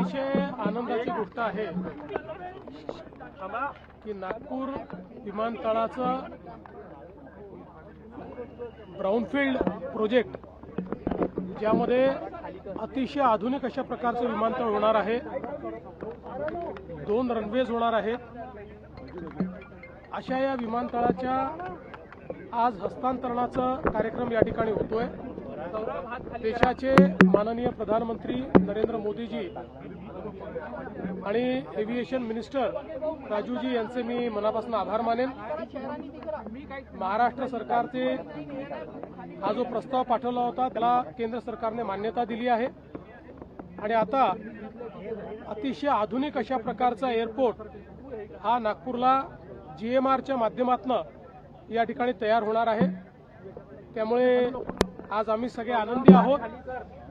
अतिशय आनंदाची गोष्ट आहे की नागपूर विमानतळाचं ब्राउनफील्ड प्रोजेक्ट ज्यामध्ये अतिशय आधुनिक अशा प्रकारचं विमानतळ होणार आहे, 2 रनवेज होणार आहेत। अशा या विमानतळाच्या आज हस्तांतरणाचा कार्यक्रम या ठिकाणी होतोय। देशाचे माननीय प्रधानमंत्री नरेंद्र मोदीजी आणि एव्हिएशन मिनिस्टर राजूजी यांचे मी मनापासून आभार मानेन। महाराष्ट्र सरकारचे हा जो प्रस्ताव पाठवला होता त्याला केंद्र सरकारने मान्यता दिली आहे आणि आता अतिशय आधुनिक अशा प्रकारचा एअरपोर्ट हा नागपूरला GMRच्या माध्यमातून या ठिकाणी तयार होणार आहे। त्यामुळे आज आम्ही सगळे आनंदी आहोत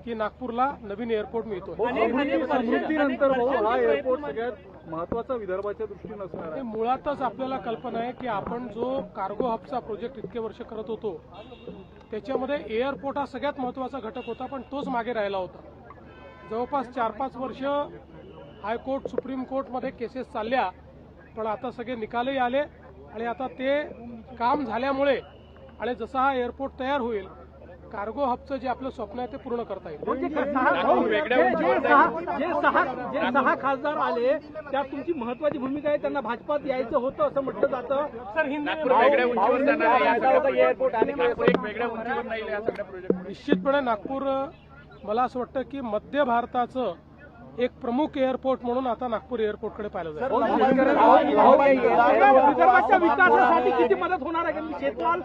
की नागपूरला नवीन एअरपोर्ट मिळतो। समृद्धीनंतर हा एअरपोर्ट सगळ्यात महत्त्वाचा विदर्भाच्या दृष्टीने असणार आहे। मुळातच आपल्याला कल्पना आहे की आपण जो कार्गो हबचा प्रोजेक्ट इतके वर्ष करत होतो त्याच्यामध्ये एअरपोर्ट हा सगळ्यात महत्त्वाचा घटक होता, पण तोच मागे राहिला होता। जवळपास 4-5 वर्ष हायकोर्ट सुप्रीम कोर्टमध्ये केसेस चालल्या, पण आता सगळे निकालही आले आणि आता ते काम झाल्यामुळे आणि जसा हा एअरपोर्ट तयार होईल कार्गो हबचं जे आपलं स्वप्न आहे ते पूर्ण करता येईल। जे 6 खासदार आले त्यात तुमची महत्त्वाची भूमिका आहे, त्यांना भाजपात यायचं होतं असं म्हटलं जातं। निश्चितपणे नागपूर मला असं वाटतं की मध्य भारताचं एक प्रमुख एअरपोर्ट म्हणून आता नागपूर एअरपोर्टकडे पाहिलं जाईल। विदर्भाच्या विकासासाठी किती मदत होणार आहे शेतमाल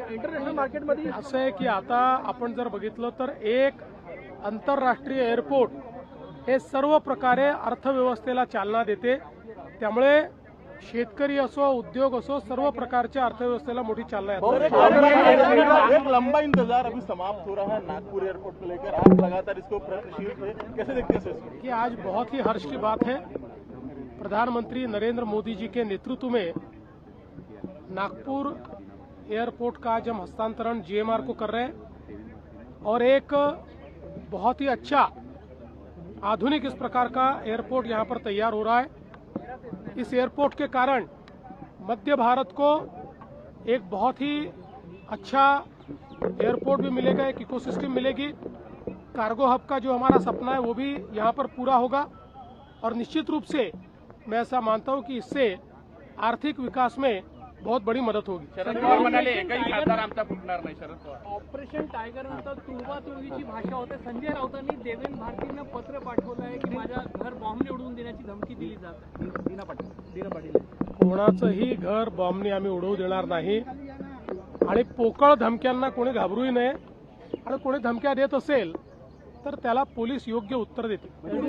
इंटरनॅशनल मार्केटमध्ये? असं आहे की आता आपण जर बघितलं तर एक आंतरराष्ट्रीय एअरपोर्ट हे सर्व प्रकारे अर्थव्यवस्थेला चालना देते, त्यामुळे शेतकरी असो उद्योग असो सर्व प्रकारच्या अर्थव्यवस्थेला मोठी चालना है। एक लंबा इंतजार अभी समाप्त हो रहा है नागपुर एयरपोर्ट को लेकर, आप लगातार इसको प्रगतिशील थे, कैसे देखते हैं कि आज बहुत ही हर्ष की बात है, प्रधानमंत्री नरेंद्र मोदी जी के नेतृत्व में नागपुर एयरपोर्ट का आज हम हस्तांतरण GMR को कर रहे हैं और एक बहुत ही अच्छा आधुनिक इस प्रकार का एयरपोर्ट यहाँ पर तैयार हो रहा है। इस एयरपोर्ट के कारण मध्य भारत को एक बहुत ही अच्छा एयरपोर्ट भी मिलेगा, एक इकोसिस्टम मिलेगी। कार्गो हब का जो हमारा सपना है वो भी यहाँ पर पूरा होगा और निश्चित रूप से मैं ऐसा मानता हूँ कि इससे आर्थिक विकास में बहुत बड़ी मदत होगी। शरद पवार म्हणाले एकही खासदार आमचा फुटणार नाही। शरद पवार ऑपरेशन टायगर नंतर तुळवातुळवीची भाषा होते। संजय राऊतांनी देवेंद्र भारतींना पत्र पाठवलं आहे की माझ्या घर बॉम्बने उडवून देण्याची धमकी दिली जात आहे। दीना पाटील कोणाचंही घर बॉम्बने आम्ही उडवू देणार नाही आणि पोकळ धमक्यांना कोणी घाबरूही नये आणि कोणी धमक्या देत असेल तर त्याला पोलीस योग्य उत्तर देतील।